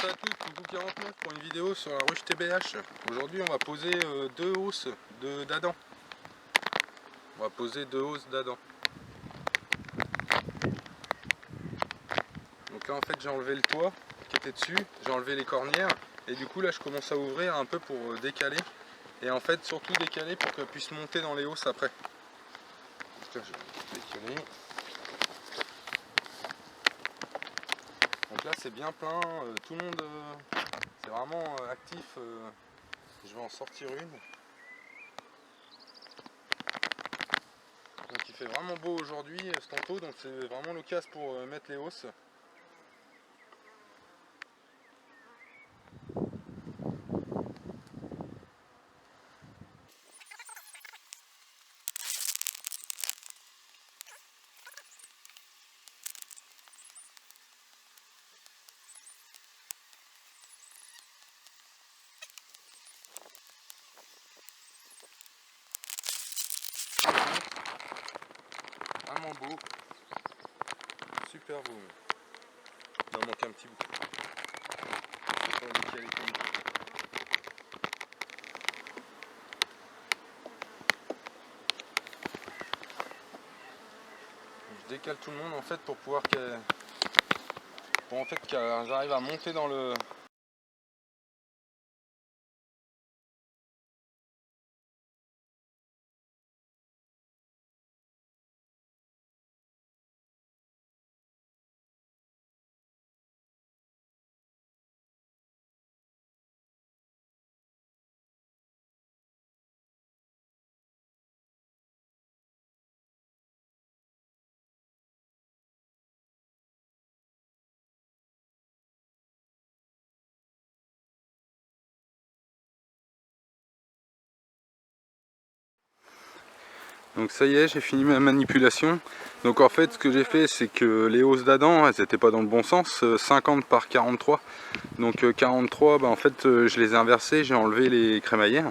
tous, Coucou 49 pour une vidéo sur la ruche TBH. Aujourd'hui on va poser deux hausses d'Adam. On va poser deux hausses d'Adam. Donc là en fait j'ai enlevé le toit qui était dessus, j'ai enlevé les cornières et du coup là je commence à ouvrir un peu pour décaler. Et en fait surtout décaler pour qu'elle puisse monter dans les hausses après. Tiens, je vais décaler. Donc là c'est bien plein, tout le monde c'est vraiment actif, je vais en sortir une. Donc il fait vraiment beau aujourd'hui ce tantôt, donc c'est vraiment l'occasion pour mettre les hausses. Vraiment beau, super beau. Il en manque un petit bout. Je décale tout le monde en fait pour pouvoir qu'elle j'arrive à monter dans le. Donc ça y est, j'ai fini ma manipulation. Donc en fait ce que j'ai fait c'est que les hausses d'Adam elles n'étaient pas dans le bon sens, 50 par 43. Donc 43 en fait je les ai inversées, j'ai enlevé les crémaillères.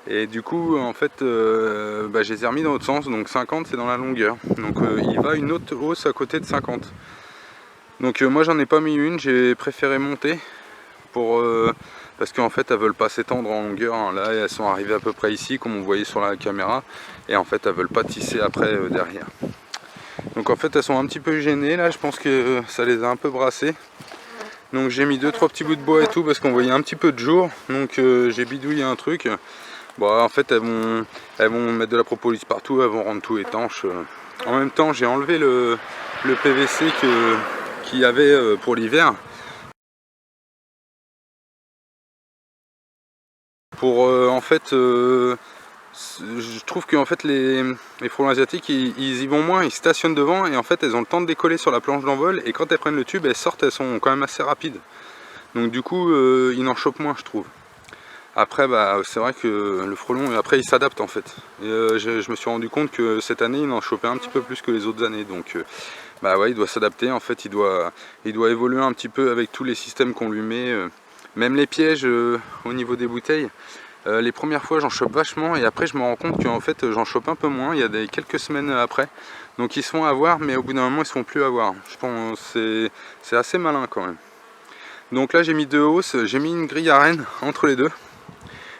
Et du coup en fait je les ai remis dans l'autre sens, donc 50 c'est dans la longueur. Donc il va une autre hausse à côté de 50. Donc moi j'en ai pas mis une, j'ai préféré monter pour parce qu'en fait elles veulent pas s'étendre en longueur, hein. Là elles sont arrivées à peu près ici comme on voyait sur la caméra et en fait elles veulent pas tisser après derrière. Donc en fait elles sont un petit peu gênées là, je pense que ça les a un peu brassées. Donc j'ai mis 2-3 petits bouts de bois et tout parce qu'on voyait un petit peu de jour, donc j'ai bidouillé un truc. Bon en fait elles vont mettre de la propolis partout, elles vont rendre tout étanche. En même temps j'ai enlevé le PVC qu'il y avait pour l'hiver. Pour en fait je trouve que en fait les frelons asiatiques ils y vont moins, ils stationnent devant et en fait elles ont le temps de décoller sur la planche d'envol et quand elles prennent le tube elles sortent, elles sont quand même assez rapides. Donc du coup ils n'en chopent moins je trouve. Après c'est vrai que le frelon après il s'adapte en fait. Et, je me suis rendu compte que cette année il en chopait un petit peu plus que les autres années. Donc ouais, il doit s'adapter en fait, il doit évoluer un petit peu avec tous les systèmes qu'on lui met. Même les pièges au niveau des bouteilles. Les premières fois j'en chope vachement et après je me rends compte qu'en fait j'en chope un peu moins, il y a quelques semaines après. Donc ils se font avoir mais au bout d'un moment ils se font plus avoir. Je pense que c'est assez malin quand même. Donc là j'ai mis deux hausses, j'ai mis une grille à renne entre les deux.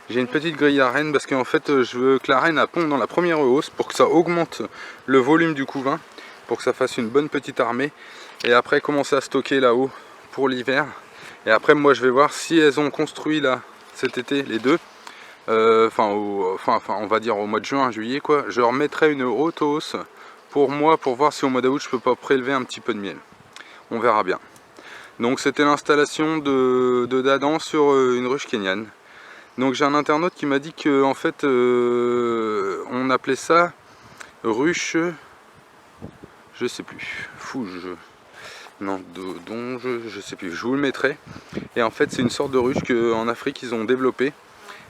J'ai une petite grille à renne parce qu'en fait je veux que la renne ponde dans la première hausse pour que ça augmente le volume du couvain, pour que ça fasse une bonne petite armée. Et après commencer à stocker là-haut pour l'hiver. Et après moi je vais voir si elles ont construit là cet été les deux. On va dire au mois de juin, juillet quoi, je remettrai une haute hausse pour moi pour voir si au mois d'août je peux pas prélever un petit peu de miel. On verra bien. Donc c'était l'installation de d'Adam sur une ruche kenyane. Donc j'ai un internaute qui m'a dit que en fait on appelait ça ruche, je sais plus, fouge. Non, donge, je sais plus, je vous le mettrai. Et en fait c'est une sorte de ruche qu'en Afrique ils ont développé.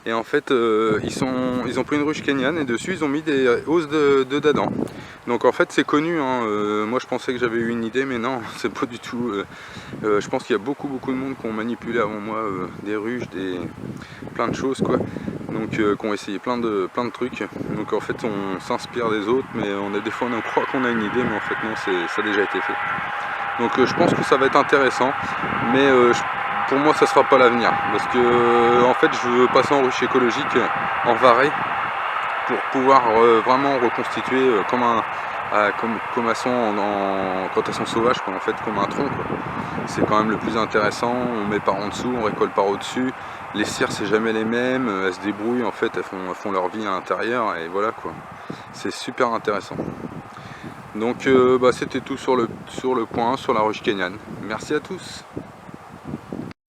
Et en fait ils ont pris une ruche kenyane et dessus ils ont mis des hausses d'Adam. Donc en fait c'est connu, hein. Moi je pensais que j'avais eu une idée mais non, c'est pas du tout. Je pense qu'il y a beaucoup de monde qui ont manipulé avant moi des ruches, plein de choses quoi. Donc qui ont essayé plein de trucs. Donc en fait on s'inspire des autres mais des fois on croit qu'on a une idée mais en fait non, ça a déjà été fait. Donc je pense que ça va être intéressant, mais pour moi ça sera pas l'avenir, parce que en fait je veux passer en ruche écologique en varée pour pouvoir vraiment reconstituer comme elles sont quand elles sont sauvages, quoi, en fait, comme un tronc. C'est quand même le plus intéressant. On met par en dessous, on récolte par au-dessus. Les cires c'est jamais les mêmes, elles se débrouillent, en fait, elles font leur vie à l'intérieur et voilà quoi. C'est super intéressant. Donc c'était tout sur le point, sur la ruche kenyane. Merci à tous.